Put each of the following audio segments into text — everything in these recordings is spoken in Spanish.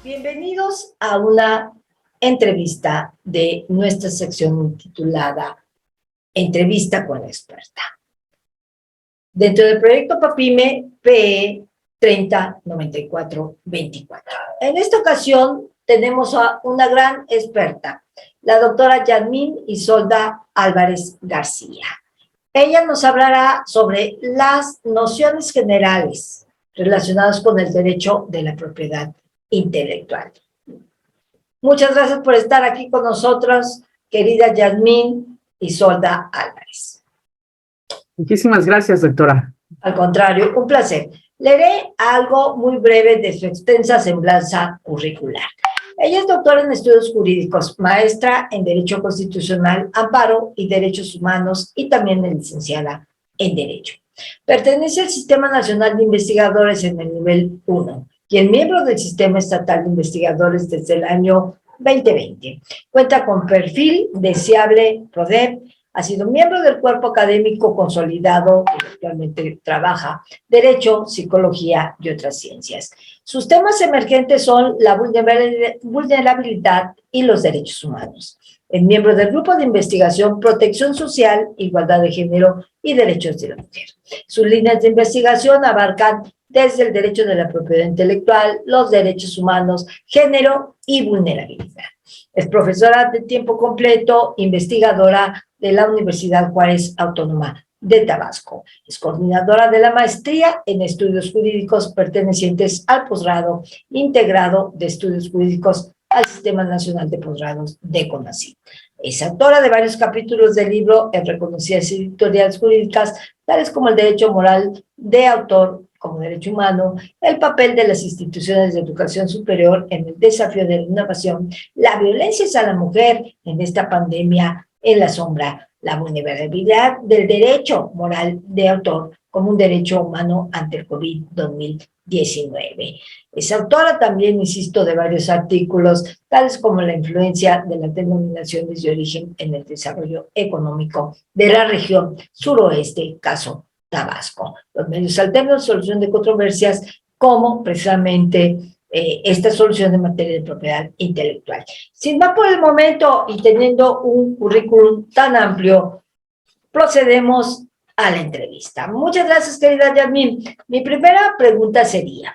Bienvenidos a una entrevista de nuestra sección titulada Entrevista con la experta. Dentro del proyecto PAPIME PE 309424. En esta ocasión tenemos a una gran experta, la doctora Yasmín Isolda Álvarez García. Ella nos hablará sobre las nociones generales relacionadas con el derecho de la propiedad intelectual. Muchas gracias por estar aquí con nosotros, querida Yasmín Isolda Álvarez. Muchísimas gracias, doctora. Al contrario, un placer. Leeré algo muy breve de su extensa semblanza curricular. Ella es doctora en estudios jurídicos, maestra en Derecho Constitucional, Amparo y Derechos Humanos y también es licenciada en Derecho. Pertenece al Sistema Nacional de Investigadores en el nivel 1 y es miembro del Sistema Estatal de Investigadores desde el año 2020. Cuenta con perfil deseable PRODEP. Ha sido miembro del cuerpo académico consolidado, que actualmente trabaja Derecho, Psicología y otras ciencias. Sus temas emergentes son la vulnerabilidad y los derechos humanos. Es miembro del Grupo de Investigación Protección Social, Igualdad de Género y Derechos de la Mujer. Sus líneas de investigación abarcan desde el derecho de la propiedad intelectual, los derechos humanos, género y vulnerabilidad. Es profesora de tiempo completo, investigadora de la Universidad Juárez Autónoma de Tabasco. Es coordinadora de la maestría en estudios jurídicos pertenecientes al posgrado integrado de estudios jurídicos al Sistema Nacional de Posgrados de CONACYT. Es autora de varios capítulos del libro en reconocidas editoriales jurídicas, tales como el derecho moral de autor como derecho humano, el papel de las instituciones de educación superior en el desafío de la innovación, la violencia hacia la mujer en esta pandemia en la sombra, la vulnerabilidad del derecho moral de autor como un derecho humano ante el COVID-2019. Es autora también, insisto, de varios artículos, tales como la influencia de las denominaciones de origen en el desarrollo económico de la región suroeste, caso Tabasco. Los medios alternos, solución de controversias, como precisamente esta solución en materia de propiedad intelectual. Sin más por el momento y teniendo un currículum tan amplio, procedemos a la entrevista. Muchas gracias, querida Yasmín. Mi primera pregunta sería,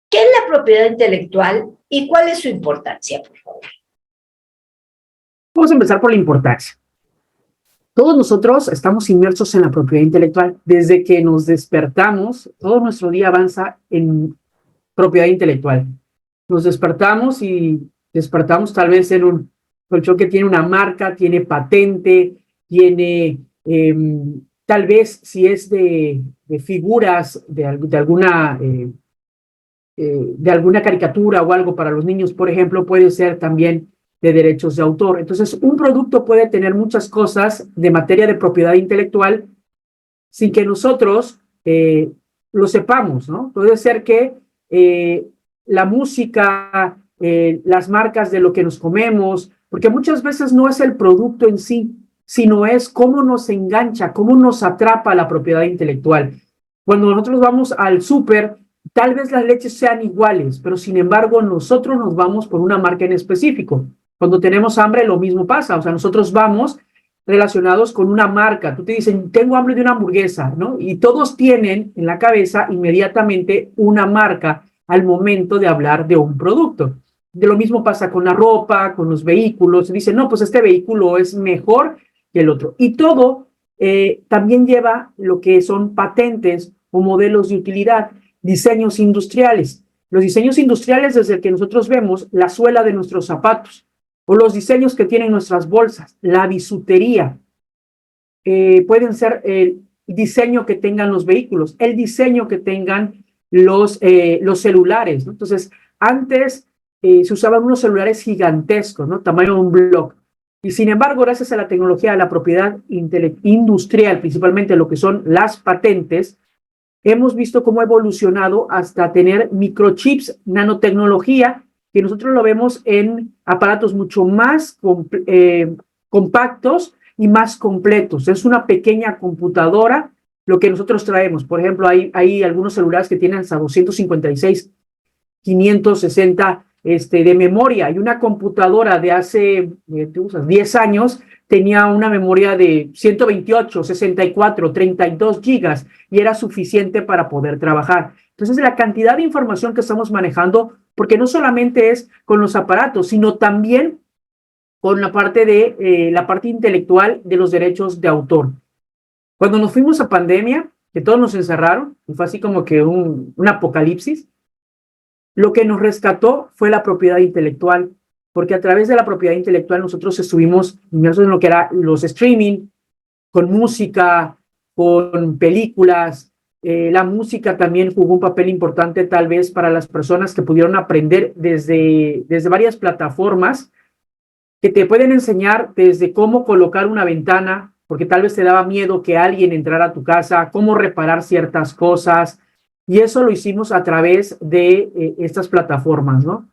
¿qué es la propiedad intelectual y cuál es su importancia, por favor? Vamos a empezar por la importancia. Todos nosotros estamos inmersos en la propiedad intelectual. Desde que nos despertamos, todo nuestro día avanza en propiedad intelectual. Nos despertamos y despertamos tal vez en un colchón que tiene una marca, tiene patente, tiene tal vez si es de figuras de alguna caricatura o algo para los niños, por ejemplo, puede ser también de derechos de autor. Entonces, un producto puede tener muchas cosas de materia de propiedad intelectual sin que nosotros lo sepamos, ¿no? Puede ser que la música, las marcas de lo que nos comemos, porque muchas veces no es el producto en sí, sino es cómo nos engancha, cómo nos atrapa la propiedad intelectual. Cuando nosotros vamos al súper, tal vez las leches sean iguales, pero sin embargo nosotros nos vamos por una marca en específico. Cuando tenemos hambre, lo mismo pasa. O sea, nosotros vamos relacionados con una marca. Tú te dicen, tengo hambre de una hamburguesa, ¿no? Y todos tienen en la cabeza inmediatamente una marca al momento de hablar de un producto. De lo mismo pasa con la ropa, con los vehículos. Dicen, no, pues este vehículo es mejor que el otro. Y todo también lleva lo que son patentes o modelos de utilidad, diseños industriales. Los diseños industriales, desde el que nosotros vemos la suela de nuestros zapatos, o los diseños que tienen nuestras bolsas, la bisutería, pueden ser el diseño que tengan los vehículos, el diseño que tengan los celulares, ¿no? Entonces, antes se usaban unos celulares gigantescos, ¿no? Tamaño de un blog. Y sin embargo, gracias a la tecnología de la propiedad industrial, principalmente lo que son las patentes, hemos visto cómo ha evolucionado hasta tener microchips, nanotecnología, que nosotros lo vemos en aparatos mucho más compactos y más completos. Es una pequeña computadora lo que nosotros traemos. Por ejemplo, hay algunos celulares que tienen hasta 256 560 de memoria, y una computadora de hace 10 años tenía una memoria de 128, 64, 32 gigas y era suficiente para poder trabajar. Entonces, la cantidad de información que estamos manejando, porque no solamente es con los aparatos, sino también con la parte intelectual de los derechos de autor. Cuando nos fuimos a pandemia, que todos nos encerraron, y fue así como que un apocalipsis, lo que nos rescató fue la propiedad intelectual, porque a través de la propiedad intelectual nosotros estuvimos inmersos en lo que era los streaming, con música, con películas. La música también jugó un papel importante tal vez para las personas que pudieron aprender desde varias plataformas que te pueden enseñar desde cómo colocar una ventana, porque tal vez te daba miedo que alguien entrara a tu casa, cómo reparar ciertas cosas, y eso lo hicimos a través de estas plataformas, ¿no?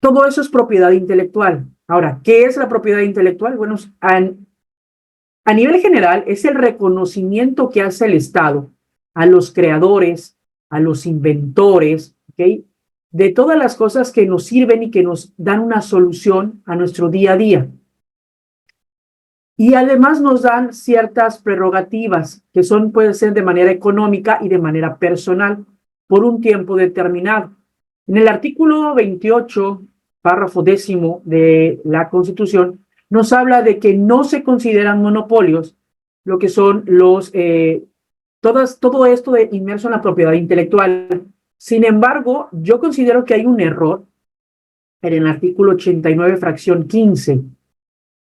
Todo eso es propiedad intelectual. Ahora, ¿qué es la propiedad intelectual? Bueno, a nivel general es el reconocimiento que hace el Estado a los creadores, a los inventores, ¿ok?, de todas las cosas que nos sirven y que nos dan una solución a nuestro día a día. Y además nos dan ciertas prerrogativas que pueden ser de manera económica y de manera personal por un tiempo determinado. En el artículo 28, párrafo 10º de la Constitución, nos habla de que no se consideran monopolios lo que son todo esto de inmerso en la propiedad intelectual. Sin embargo, yo considero que hay un error en el artículo 89, fracción 15,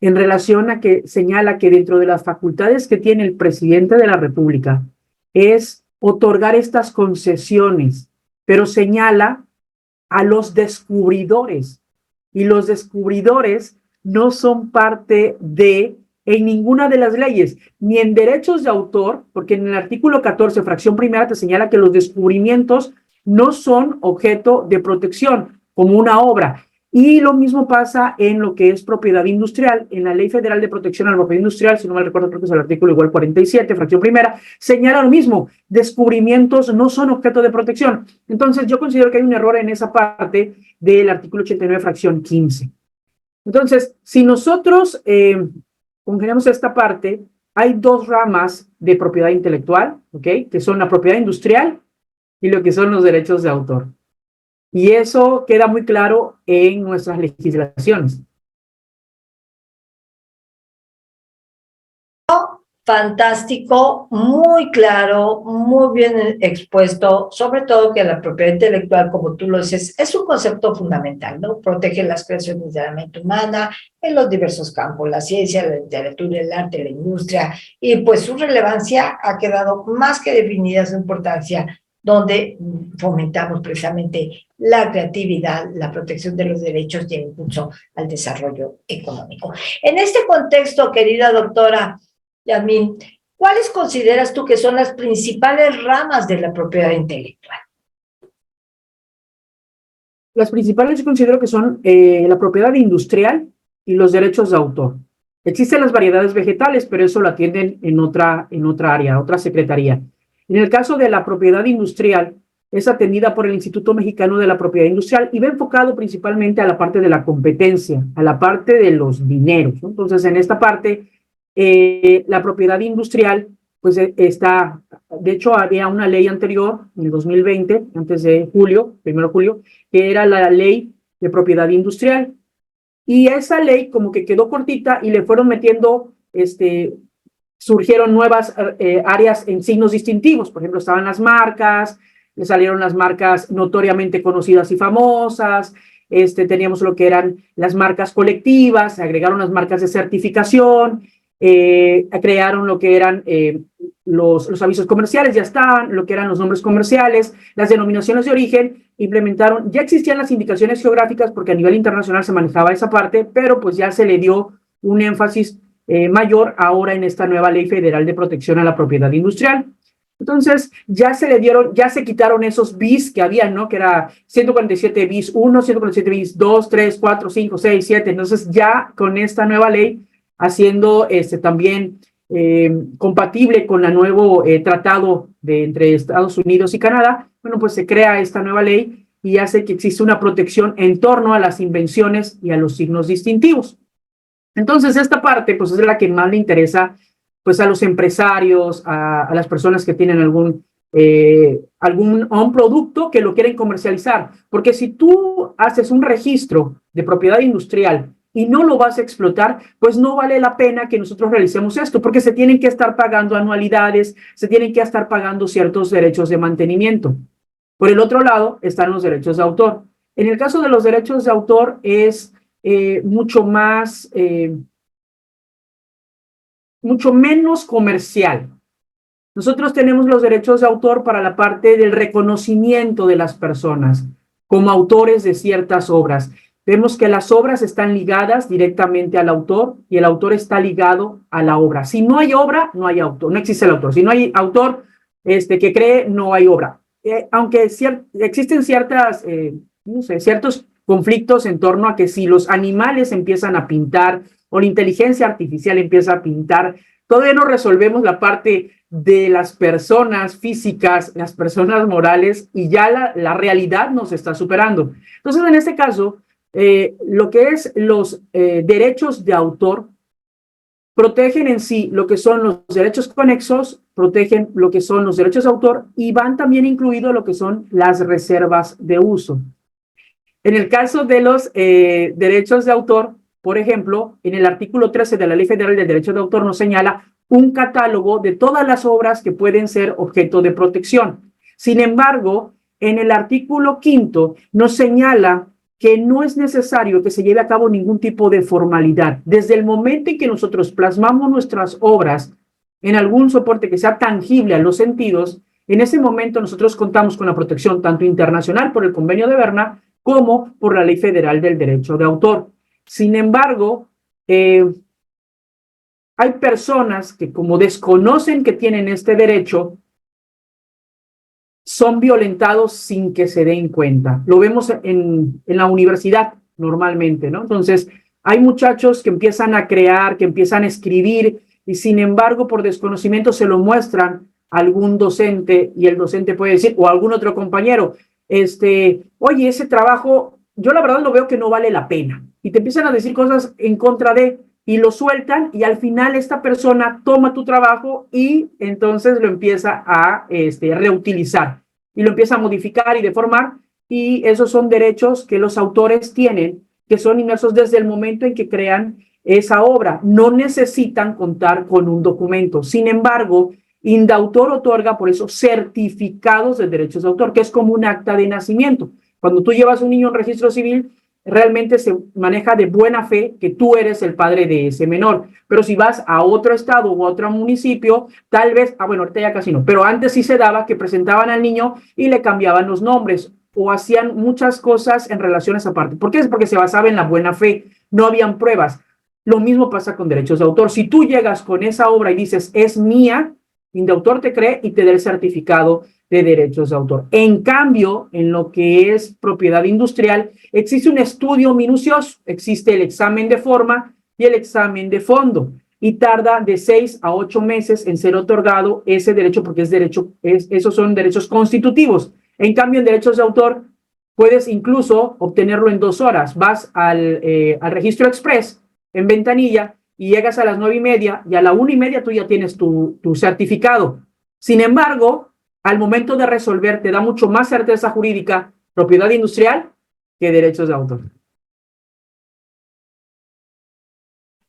en relación a que señala que dentro de las facultades que tiene el presidente de la República es otorgar estas concesiones, pero señala a los descubridores, y los descubridores no son parte en ninguna de las leyes, ni en derechos de autor, porque en el artículo 14, fracción primera, te señala que los descubrimientos no son objeto de protección como una obra. Y lo mismo pasa en lo que es propiedad industrial. En la Ley Federal de Protección a la Propiedad Industrial, si no me recuerdo, creo que es el artículo igual 47, fracción primera, señala lo mismo: descubrimientos no son objeto de protección. Entonces, yo considero que hay un error en esa parte del artículo 89, fracción 15. Entonces, si nosotros congeniamos esta parte, hay dos ramas de propiedad intelectual, ¿ok?, que son la propiedad industrial y lo que son los derechos de autor. Y eso queda muy claro en nuestras legislaciones. Fantástico, muy claro, muy bien expuesto, sobre todo que la propiedad intelectual, como tú lo dices, es un concepto fundamental, ¿no? Protege las creaciones de la mente humana en los diversos campos, la ciencia, la literatura, el arte, la industria, y pues su relevancia ha quedado más que definida, su importancia, donde fomentamos precisamente la creatividad, la protección de los derechos y el impulso al desarrollo económico. En este contexto, querida doctora Yasmín, ¿cuáles consideras tú que son las principales ramas de la propiedad intelectual? Las principales yo considero que son la propiedad industrial y los derechos de autor. Existen las variedades vegetales, pero eso lo atienden en otra área, otra secretaría. En el caso de la propiedad industrial, es atendida por el Instituto Mexicano de la Propiedad Industrial y va enfocado principalmente a la parte de la competencia, a la parte de los dineros, ¿no? Entonces, en esta parte, la propiedad industrial, pues está, de hecho, había una ley anterior, en el 2020, antes de julio, 1 de julio, que era la ley de propiedad industrial. Y esa ley como que quedó cortita y le fueron metiendo, surgieron nuevas áreas en signos distintivos. Por ejemplo, estaban las marcas, le salieron las marcas notoriamente conocidas y famosas, teníamos lo que eran las marcas colectivas, se agregaron las marcas de certificación, crearon lo que eran los avisos comerciales, ya estaban, lo que eran los nombres comerciales, las denominaciones de origen, implementaron, ya existían las indicaciones geográficas porque a nivel internacional se manejaba esa parte, pero pues ya se le dio un énfasis mayor ahora en esta nueva Ley Federal de Protección a la Propiedad Industrial. Entonces, ya se quitaron esos bis que habían, ¿no? Que era 147 bis 1, 147 bis 2, 3, 4, 5, 6, 7. Entonces, ya con esta nueva ley, haciendo también compatible con el nuevo tratado de entre Estados Unidos y Canadá, bueno, pues se crea esta nueva ley y hace que exista una protección en torno a las invenciones y a los signos distintivos. Entonces, esta parte, pues, es la que más le interesa, pues, a los empresarios, a las personas que tienen un producto que lo quieren comercializar. Porque si tú haces un registro de propiedad industrial y no lo vas a explotar, pues no vale la pena que nosotros realicemos esto, porque se tienen que estar pagando anualidades, se tienen que estar pagando ciertos derechos de mantenimiento. Por el otro lado están los derechos de autor. En el caso de los derechos de autor es mucho menos comercial. Nosotros tenemos los derechos de autor para la parte del reconocimiento de las personas como autores de ciertas obras. Vemos que las obras están ligadas directamente al autor y el autor está ligado a la obra. Si no hay obra, no hay autor, no existe el autor. Si no hay autor que cree, no hay obra. Aunque existen ciertos conflictos en torno a que si los animales empiezan a pintar o la inteligencia artificial empieza a pintar, todavía no resolvemos la parte de las personas físicas, las personas morales, y ya la realidad nos está superando. Entonces, en este caso, lo que es los derechos de autor protegen en sí lo que son los derechos conexos, protegen lo que son los derechos de autor y van también incluidos lo que son las reservas de uso. En el caso de los derechos de autor, por ejemplo, en el artículo 13 de la Ley Federal del Derecho de Autor nos señala un catálogo de todas las obras que pueden ser objeto de protección. Sin embargo, en el artículo 5 nos señala que no es necesario que se lleve a cabo ningún tipo de formalidad. Desde el momento en que nosotros plasmamos nuestras obras en algún soporte que sea tangible a los sentidos, en ese momento nosotros contamos con la protección tanto internacional por el Convenio de Berna como por la Ley Federal del Derecho de Autor. Sin embargo, hay personas que, como desconocen que tienen este derecho, son violentados sin que se den cuenta. Lo vemos en la universidad normalmente, ¿no? Entonces, hay muchachos que empiezan a crear, que empiezan a escribir, y sin embargo, por desconocimiento se lo muestran a algún docente, y el docente puede decir, o algún otro compañero, oye, ese trabajo, yo la verdad lo veo que no vale la pena. Y te empiezan a decir cosas en contra de, y lo sueltan, y al final esta persona toma tu trabajo y entonces lo empieza a reutilizar, y lo empieza a modificar y deformar, y esos son derechos que los autores tienen, que son inmersos desde el momento en que crean esa obra. No necesitan contar con un documento. Sin embargo, Indautor otorga por eso certificados de derechos de autor, que es como un acta de nacimiento. Cuando tú llevas un niño en registro civil, realmente se maneja de buena fe que tú eres el padre de ese menor. Pero si vas a otro estado o a otro municipio, tal vez, bueno, ahorita ya casi no, pero antes sí se daba que presentaban al niño y le cambiaban los nombres o hacían muchas cosas en relación a esa parte. ¿Por qué? Es porque se basaba en la buena fe, no habían pruebas. Lo mismo pasa con derechos de autor. Si tú llegas con esa obra y dices, es mía, Indautor te cree y te da el certificado de derechos de autor. En cambio, en lo que es propiedad industrial, existe un estudio minucioso, existe el examen de forma y el examen de fondo, y tarda de 6 a 8 meses en ser otorgado ese derecho, porque esos son derechos constitutivos. En cambio, en derechos de autor, puedes incluso obtenerlo en 2 horas. Vas al registro express en ventanilla y llegas a las 9:30 y a la 1:30 tú ya tienes tu certificado. Sin embargo, al momento de resolver, te da mucho más certeza jurídica propiedad industrial que derechos de autor.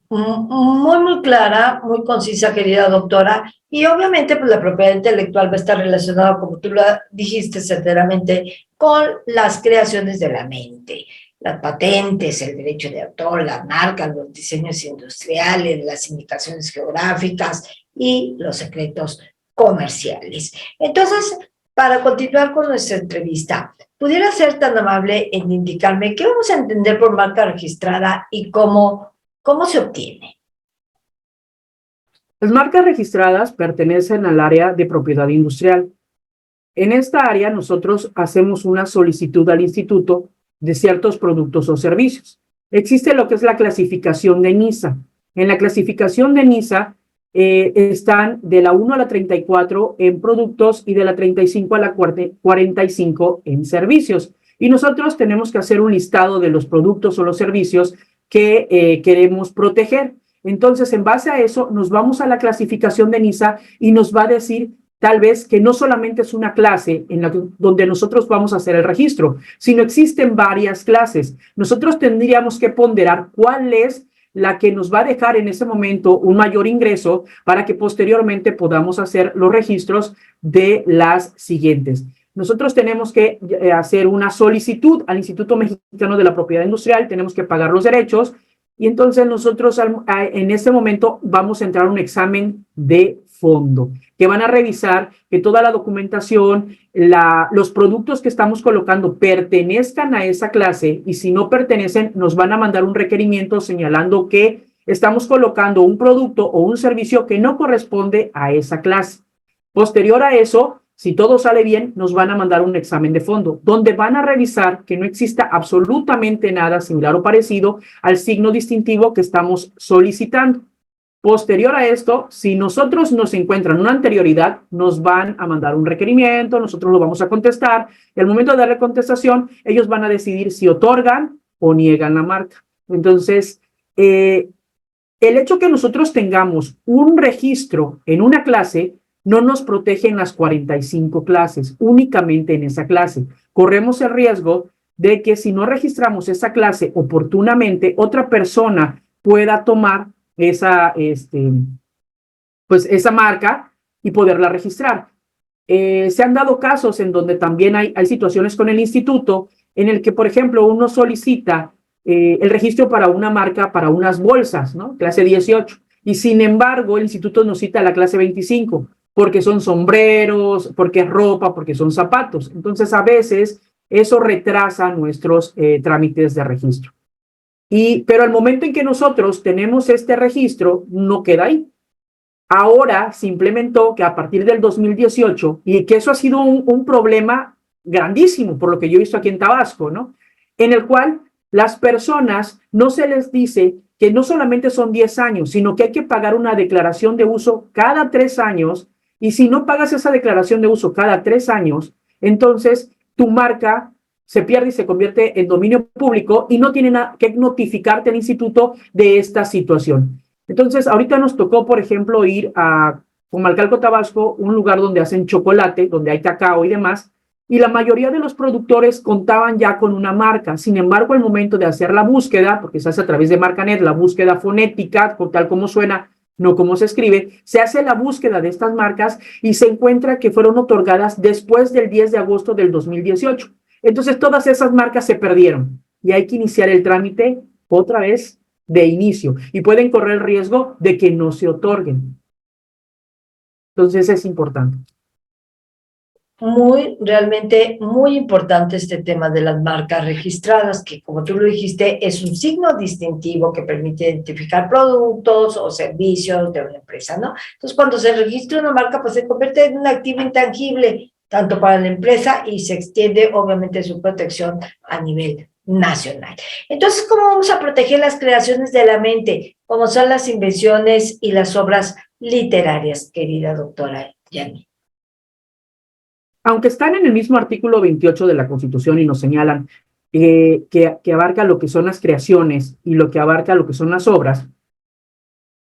Muy, muy clara, muy concisa, querida doctora. Y obviamente, pues la propiedad intelectual va a estar relacionada, como tú lo dijiste certeramente, con las creaciones de la mente. Las patentes, el derecho de autor, las marcas, los diseños industriales, las indicaciones geográficas y los secretos comerciales. Entonces, para continuar con nuestra entrevista, ¿pudiera ser tan amable en indicarme qué vamos a entender por marca registrada y cómo se obtiene? Las marcas registradas pertenecen al área de propiedad industrial. En esta área nosotros hacemos una solicitud al instituto de ciertos productos o servicios. Existe lo que es la clasificación de NISA. En la clasificación de NISA están de la 1 a la 34 en productos y de la 35 a la 45 en servicios. Y nosotros tenemos que hacer un listado de los productos o los servicios que queremos proteger. Entonces, en base a eso, nos vamos a la clasificación de NISA y nos va a decir tal vez que no solamente es una clase donde nosotros vamos a hacer el registro, sino existen varias clases. Nosotros tendríamos que ponderar cuál es la que nos va a dejar en ese momento un mayor ingreso para que posteriormente podamos hacer los registros de las siguientes. Nosotros tenemos que hacer una solicitud al Instituto Mexicano de la Propiedad Industrial, tenemos que pagar los derechos y entonces nosotros en este momento vamos a entrar a un examen de fondo, que van a revisar que toda la documentación, los productos que estamos colocando pertenezcan a esa clase y si no pertenecen, nos van a mandar un requerimiento señalando que estamos colocando un producto o un servicio que no corresponde a esa clase. Posterior a eso, si todo sale bien, nos van a mandar un examen de fondo, donde van a revisar que no exista absolutamente nada similar o parecido al signo distintivo que estamos solicitando. Posterior a esto, si nosotros nos encuentran una anterioridad, nos van a mandar un requerimiento, nosotros lo vamos a contestar, y al momento de darle contestación, ellos van a decidir si otorgan o niegan la marca. Entonces, el hecho que nosotros tengamos un registro en una clase no nos protege en las 45 clases, únicamente en esa clase. Corremos el riesgo de que si no registramos esa clase oportunamente, otra persona pueda tomar esa marca y poderla registrar. Se han dado casos en donde también hay situaciones con el instituto en el que, por ejemplo, uno solicita el registro para una marca, para unas bolsas, ¿no? Clase 18, y sin embargo el instituto nos cita la clase 25, porque son sombreros, porque es ropa, porque son zapatos. Entonces, a veces eso retrasa nuestros trámites de registro. Pero al momento en que nosotros tenemos este registro, no queda ahí. Ahora se implementó que a partir del 2018, y que eso ha sido un problema grandísimo, por lo que yo he visto aquí en Tabasco, ¿no? En el cual las personas no se les dice que no solamente son 10 años, sino que hay que pagar una declaración de uso cada 3 años, y si no pagas esa declaración de uso cada 3 años, entonces tu marca se pierde y se convierte en dominio público y no tiene que notificarte al instituto de esta situación. Entonces, ahorita nos tocó, por ejemplo, ir a Comalcalco, Tabasco, un lugar donde hacen chocolate, donde hay cacao y demás, y la mayoría de los productores contaban ya con una marca. Sin embargo, al momento de hacer la búsqueda, porque se hace a través de Marcanet, la búsqueda fonética, tal como suena, no como se escribe, se hace la búsqueda de estas marcas y se encuentra que fueron otorgadas después del 10 de agosto del 2018. Entonces, todas esas marcas se perdieron y hay que iniciar el trámite otra vez de inicio y pueden correr el riesgo de que no se otorguen. Entonces, es importante. Realmente muy importante este tema de las marcas registradas, que como tú lo dijiste, es un signo distintivo que permite identificar productos o servicios de una empresa, ¿no? Entonces, cuando se registra una marca, pues se convierte en un activo intangible, tanto para la empresa y se extiende, obviamente, su protección a nivel nacional. Entonces, ¿cómo vamos a proteger las creaciones de la mente, como son las invenciones y las obras literarias, querida doctora Yani? Aunque están en el mismo artículo 28 de la Constitución y nos señalan que abarca lo que son las creaciones y lo que abarca lo que son las obras,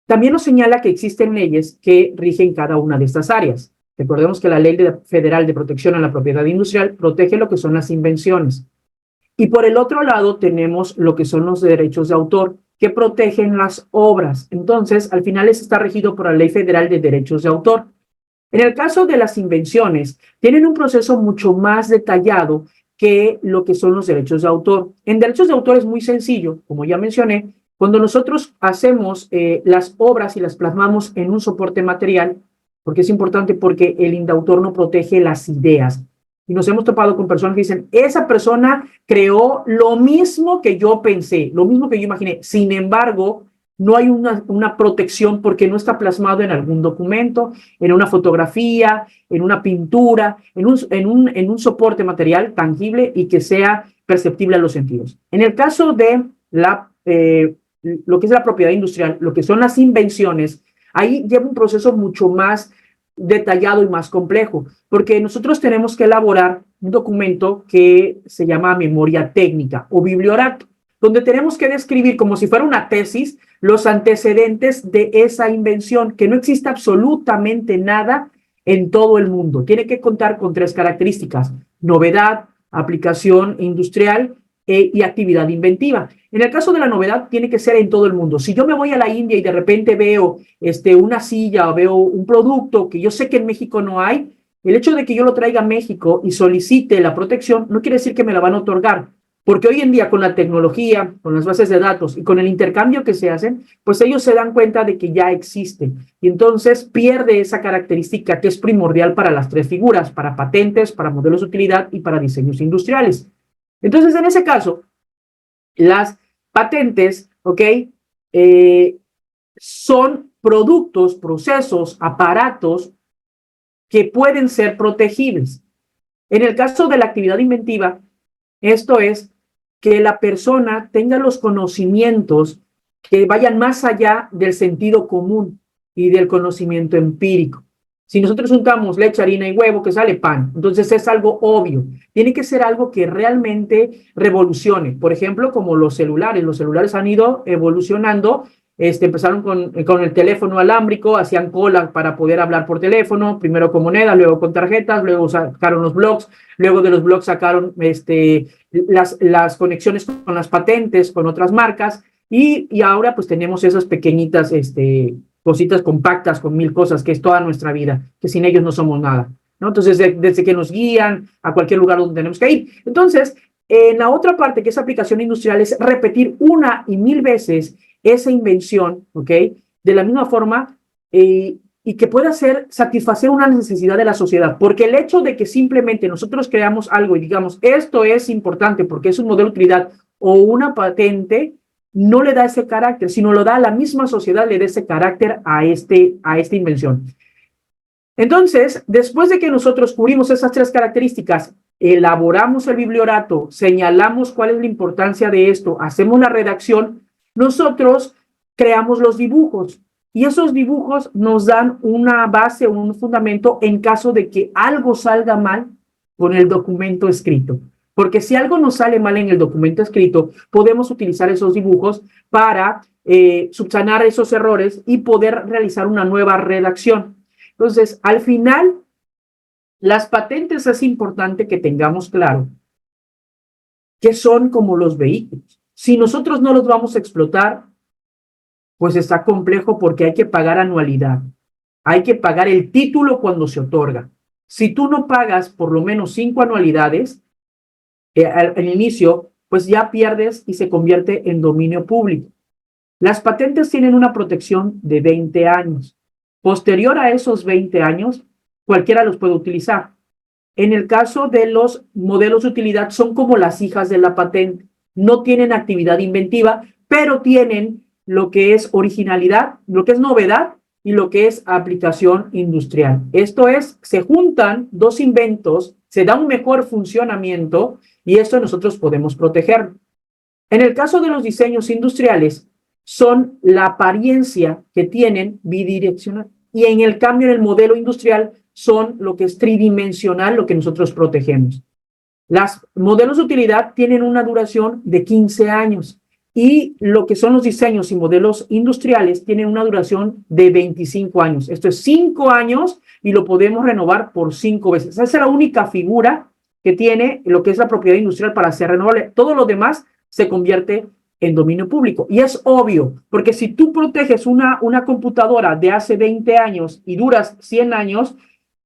también nos señala que existen leyes que rigen cada una de estas áreas. Recordemos que la Ley Federal de Protección a la Propiedad Industrial protege lo que son las invenciones. Y por el otro lado tenemos lo que son los derechos de autor, que protegen las obras. Entonces, al final está regido por la Ley Federal de Derechos de Autor. En el caso de las invenciones, tienen un proceso mucho más detallado que lo que son los derechos de autor. En derechos de autor es muy sencillo, como ya mencioné, cuando nosotros hacemos las obras y las plasmamos en un soporte material, porque es importante porque el indautor no protege las ideas. Y nos hemos topado con personas que dicen, esa persona creó lo mismo que yo pensé, lo mismo que yo imaginé. Sin embargo, no hay una protección porque no está plasmado en algún documento, en una fotografía, en una pintura, en un soporte material tangible y que sea perceptible a los sentidos. En el caso de lo que es la propiedad industrial, lo que son las invenciones, Ahí lleva un proceso mucho más detallado y más complejo, porque nosotros tenemos que elaborar un documento que se llama memoria técnica o bibliorato, donde tenemos que describir como si fuera una tesis los antecedentes de esa invención, que no existe absolutamente nada en todo el mundo. Tiene que contar con 3 características: novedad, aplicación industrial y actividad inventiva. En el caso de la novedad, tiene que ser en todo el mundo. Si yo me voy a la India y de repente veo una silla o veo un producto que yo sé que en México no hay, el hecho de que yo lo traiga a México y solicite la protección no quiere decir que me la van a otorgar, porque hoy en día con la tecnología, con las bases de datos y con el intercambio que se hacen, pues ellos se dan cuenta de que ya existe y entonces pierde esa característica que es primordial para las 3 figuras, para patentes, para modelos de utilidad y para diseños industriales. Entonces, en ese caso, las patentes, ¿ok? Son productos, procesos, aparatos que pueden ser protegibles. En el caso de la actividad inventiva, esto es que la persona tenga los conocimientos que vayan más allá del sentido común y del conocimiento empírico. Si nosotros juntamos leche, harina y huevo, que sale pan, entonces es algo obvio. Tiene que ser algo que realmente revolucione. Por ejemplo, como los celulares han ido evolucionando. Empezaron con el teléfono alámbrico, hacían cola para poder hablar por teléfono, primero con monedas, luego con tarjetas, luego sacaron los blogs, luego de los blogs sacaron las conexiones con las patentes, con otras marcas, y ahora pues tenemos esas pequeñitas cositas compactas con 1000 cosas, que es toda nuestra vida, que sin ellos no somos nada, ¿no? Entonces, desde que nos guían a cualquier lugar donde tenemos que ir. Entonces, en la otra parte, que es aplicación industrial, es repetir 1 y 1000 veces esa invención, ¿ok? De la misma forma, y que pueda satisfacer una necesidad de la sociedad, porque el hecho de que simplemente nosotros creamos algo y digamos, esto es importante porque es un modelo de utilidad o una patente, no le da ese carácter, sino lo da la misma sociedad, le da ese carácter a esta invención. Entonces, después de que nosotros cubrimos esas 3 características, elaboramos el bibliorato, señalamos cuál es la importancia de esto, hacemos la redacción, nosotros creamos los dibujos y esos dibujos nos dan una base, un fundamento en caso de que algo salga mal con el documento escrito. Porque si algo nos sale mal en el documento escrito, podemos utilizar esos dibujos para subsanar esos errores y poder realizar una nueva redacción. Entonces, al final, las patentes es importante que tengamos claro que son como los vehículos. Si nosotros no los vamos a explotar, pues está complejo porque hay que pagar anualidad. Hay que pagar el título cuando se otorga. Si tú no pagas por lo menos 5 anualidades al inicio, pues ya pierdes y se convierte en dominio público. Las patentes tienen una protección de 20 años. Posterior a esos 20 años, cualquiera los puede utilizar. En el caso de los modelos de utilidad, son como las hijas de la patente. No tienen actividad inventiva, pero tienen lo que es originalidad, lo que es novedad y lo que es aplicación industrial. Esto es, se juntan 2 inventos, se da un mejor funcionamiento y esto nosotros podemos proteger. En el caso de los diseños industriales, son la apariencia que tienen bidireccional. Y en el cambio, en el modelo industrial, son lo que es tridimensional, lo que nosotros protegemos. Los modelos de utilidad tienen una duración de 15 años y lo que son los diseños y modelos industriales tienen una duración de 25 años. Esto es 5 años y lo podemos renovar por 5 veces. Esa es la única figura que tiene lo que es la propiedad industrial para ser renovable. Todo lo demás se convierte en dominio público. Y es obvio, porque si tú proteges una computadora de hace 20 años y duras 100 años,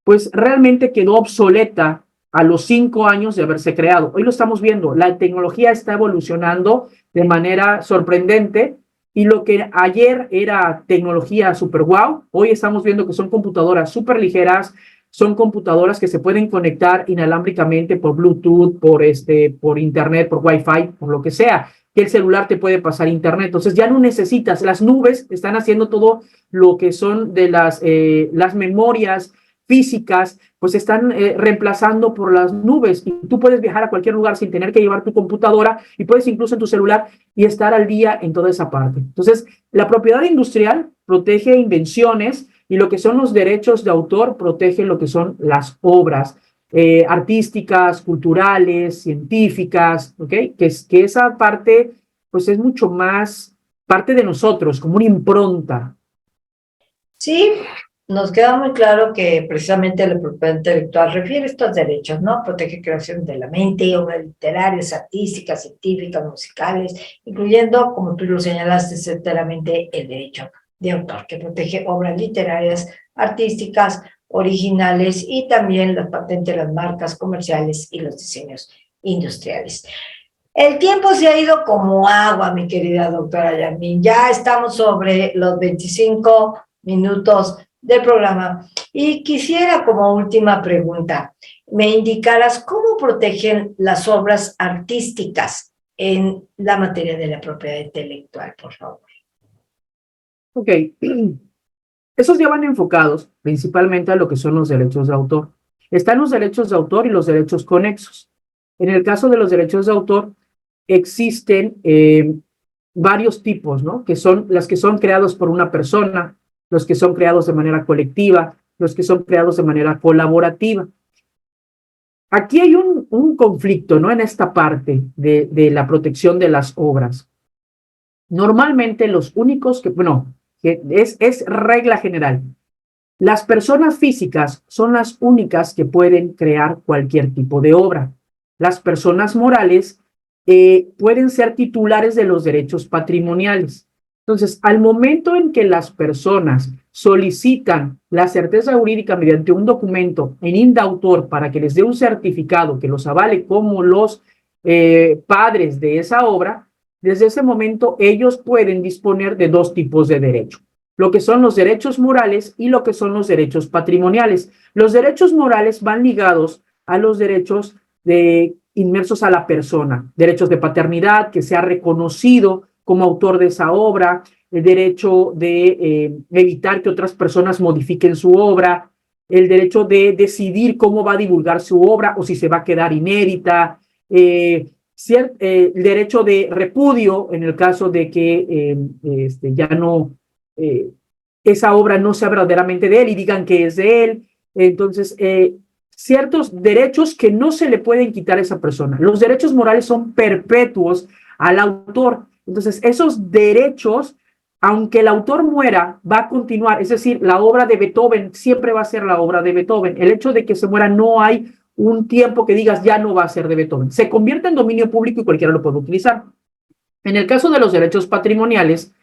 pues realmente quedó obsoleta a los 5 años de haberse creado. Hoy lo estamos viendo, la tecnología está evolucionando de manera sorprendente y lo que ayer era tecnología super wow, hoy estamos viendo que son computadoras súper ligeras, son computadoras que se pueden conectar inalámbricamente por Bluetooth, por internet, por Wi-Fi, por lo que sea, que el celular te puede pasar internet. Entonces ya no necesitas, las nubes están haciendo todo lo que son de las memorias físicas pues están reemplazando por las nubes, y tú puedes viajar a cualquier lugar sin tener que llevar tu computadora, y puedes incluso en tu celular y estar al día en toda esa parte. Entonces, la propiedad industrial protege invenciones, y lo que son los derechos de autor protege lo que son las obras artísticas, culturales, científicas, ¿ok? Que esa parte, pues es mucho más parte de nosotros, como una impronta. Sí, nos queda muy claro que precisamente la propiedad intelectual refiere a estos derechos, ¿no? Protege creación de la mente, obras literarias, artísticas, científicas, musicales, incluyendo, como tú lo señalaste, enteramente el derecho de autor, que protege obras literarias, artísticas, originales y también las patentes, las marcas comerciales y los diseños industriales. El tiempo se ha ido como agua, mi querida doctora Yasmín. Ya estamos sobre los 25 minutos del programa. Y quisiera como última pregunta, me indicaras cómo protegen las obras artísticas en la materia de la propiedad intelectual, por favor. Ok, esos ya van enfocados principalmente a lo que son los derechos de autor. Están los derechos de autor y los derechos conexos. En el caso de los derechos de autor, existen varios tipos, ¿no? Que son las que son creados por una persona, los que son creados de manera colectiva, los que son creados de manera colaborativa. Aquí hay un conflicto, ¿no? En esta parte de la protección de las obras. Normalmente los únicos que, bueno, que es regla general. Las personas físicas son las únicas que pueden crear cualquier tipo de obra. Las personas morales pueden ser titulares de los derechos patrimoniales. Entonces, al momento en que las personas solicitan la certeza jurídica mediante un documento en indautor para que les dé un certificado que los avale como los padres de esa obra, desde ese momento ellos pueden disponer de dos tipos de derecho: lo que son los derechos morales y lo que son los derechos patrimoniales. Los derechos morales van ligados a los derechos inmersos a la persona, derechos de paternidad, que sea reconocido como autor de esa obra, el derecho de evitar que otras personas modifiquen su obra, el derecho de decidir cómo va a divulgar su obra o si se va a quedar inédita, el derecho de repudio en el caso de que ya no esa obra no sea verdaderamente de él y digan que es de él. Entonces, ciertos derechos que no se le pueden quitar a esa persona. Los derechos morales son perpetuos al autor. Entonces, esos derechos, aunque el autor muera, va a continuar. Es decir, la obra de Beethoven siempre va a ser la obra de Beethoven. El hecho de que se muera, no hay un tiempo que digas ya no va a ser de Beethoven. Se convierte en dominio público y cualquiera lo puede utilizar. En el caso de los derechos patrimoniales,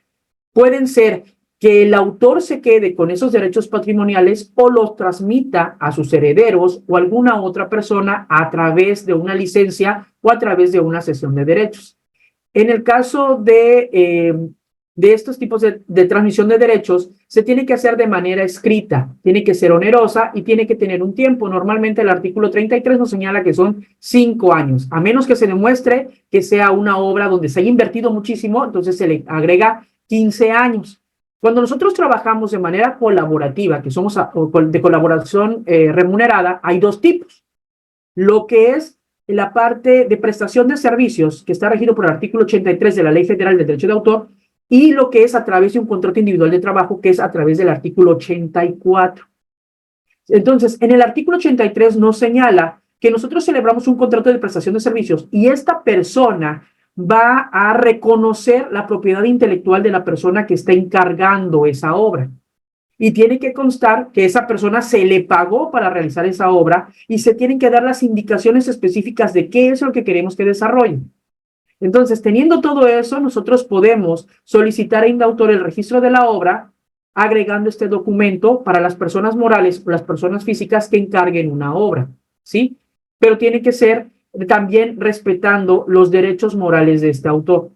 pueden ser que el autor se quede con esos derechos patrimoniales o los transmita a sus herederos o alguna otra persona a través de una licencia o a través de una cesión de derechos. En el caso de estos tipos de transmisión de derechos, se tiene que hacer de manera escrita, tiene que ser onerosa y tiene que tener un tiempo. Normalmente el artículo 33 nos señala que son 5 años, a menos que se demuestre que sea una obra donde se haya invertido muchísimo, entonces se le agrega 15 años. Cuando nosotros trabajamos de manera colaborativa, que somos de colaboración remunerada, hay dos tipos. Lo que es la parte de prestación de servicios, que está regido por el artículo 83 de la Ley Federal del Derecho de Autor, y lo que es a través de un contrato individual de trabajo, que es a través del artículo 84. Entonces, en el artículo 83 nos señala que nosotros celebramos un contrato de prestación de servicios y esta persona va a reconocer la propiedad intelectual de la persona que está encargando esa obra. Y tiene que constar que esa persona se le pagó para realizar esa obra y se tienen que dar las indicaciones específicas de qué es lo que queremos que desarrolle. Entonces, teniendo todo eso, nosotros podemos solicitar a indautor el registro de la obra, agregando este documento para las personas morales o las personas físicas que encarguen una obra, ¿sí? Pero tiene que ser también respetando los derechos morales de este autor.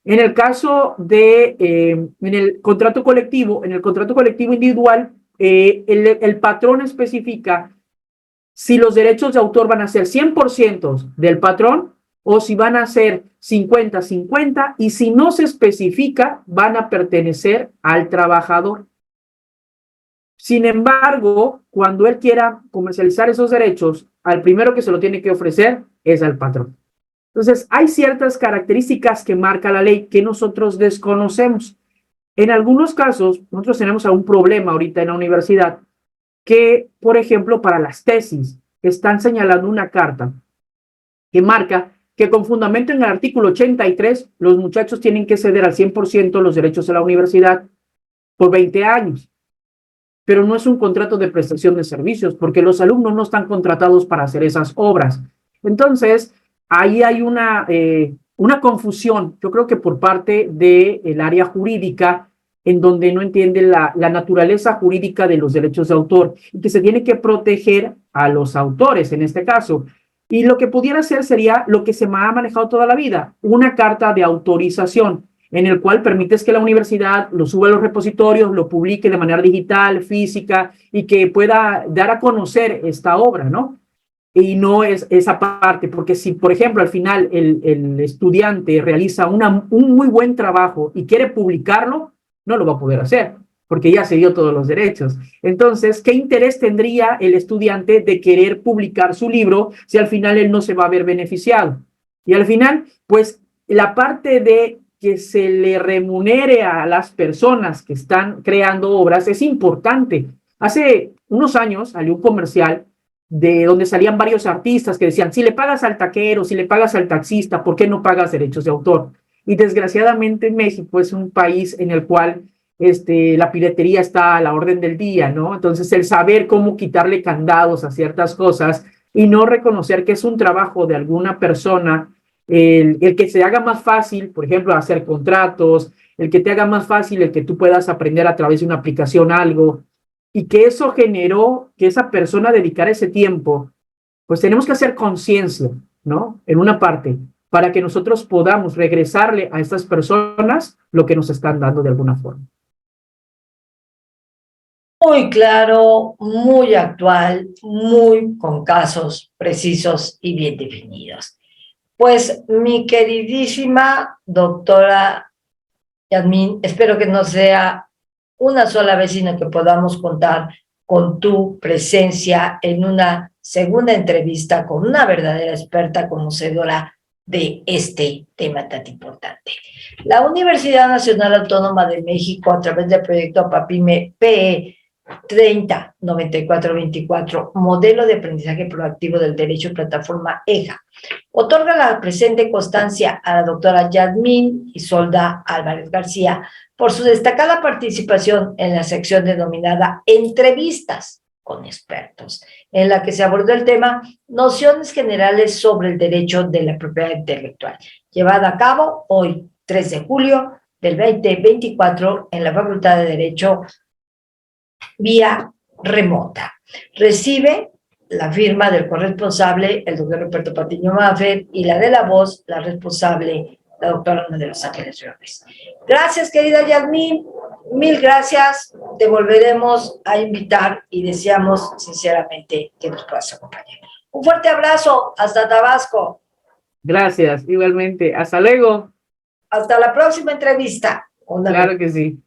En el caso en el contrato colectivo individual, el patrón especifica si los derechos de autor van a ser 100% del patrón o si van a ser 50-50 y si no se especifica, van a pertenecer al trabajador. Sin embargo, cuando él quiera comercializar esos derechos, al primero que se lo tiene que ofrecer es al patrón. Entonces, hay ciertas características que marca la ley que nosotros desconocemos. En algunos casos, nosotros tenemos algún problema ahorita en la universidad que, por ejemplo, para las tesis, están señalando una carta que marca que con fundamento en el artículo 83, los muchachos tienen que ceder al 100% los derechos de la universidad por 20 años. Pero no es un contrato de prestación de servicios, porque los alumnos no están contratados para hacer esas obras. Entonces, ahí hay una confusión, yo creo que por parte del área jurídica, en donde no entiende la naturaleza jurídica de los derechos de autor y que se tiene que proteger a los autores en este caso. Y lo que pudiera ser sería lo que se me ha manejado toda la vida, una carta de autorización en el cual permites que la universidad lo suba a los repositorios, lo publique de manera digital, física, y que pueda dar a conocer esta obra, ¿no? Y no es esa parte, porque si, por ejemplo, al final el estudiante realiza un muy buen trabajo y quiere publicarlo, no lo va a poder hacer, porque ya se dio todos los derechos. Entonces, ¿qué interés tendría el estudiante de querer publicar su libro si al final él no se va a ver beneficiado? Y al final, pues, la parte de que se le remunere a las personas que están creando obras es importante. Hace unos años salió un comercial de donde salían varios artistas que decían, si le pagas al taquero, si le pagas al taxista, ¿por qué no pagas derechos de autor? Y desgraciadamente México es un país en el cual la piratería está a la orden del día, ¿no? Entonces el saber cómo quitarle candados a ciertas cosas y no reconocer que es un trabajo de alguna persona, el que se haga más fácil, por ejemplo, hacer contratos, el que te haga más fácil, el que tú puedas aprender a través de una aplicación algo, y que eso generó que esa persona dedicara ese tiempo, pues tenemos que hacer conciencia, ¿no? En una parte, para que nosotros podamos regresarle a estas personas lo que nos están dando de alguna forma. Muy claro, muy actual, muy con casos precisos y bien definidos. Pues mi queridísima doctora Yasmín, espero que no sea una sola vez, sino que podamos contar con tu presencia en una segunda entrevista con una verdadera experta conocedora de este tema tan importante. La Universidad Nacional Autónoma de México, a través del proyecto APAPIME PE 309424, modelo de aprendizaje proactivo del derecho, plataforma EJA, otorga la presente constancia a la doctora Yasmín Isolda Álvarez García por su destacada participación en la sección denominada Entrevistas con expertos, en la que se abordó el tema Nociones generales sobre el derecho de la propiedad intelectual, llevada a cabo hoy, 3 de julio del 2024, en la Facultad de Derecho vía remota. Recibe la firma del corresponsable, el doctor Roberto Patiño Maffer, y la de la voz, la responsable, la doctora Ana de los Ángeles Robles. Gracias, querida Yasmín, mil gracias. Te volveremos a invitar y deseamos sinceramente que nos puedas acompañar. Un fuerte abrazo, hasta Tabasco. Gracias, igualmente. Hasta luego. Hasta la próxima entrevista. Claro que sí.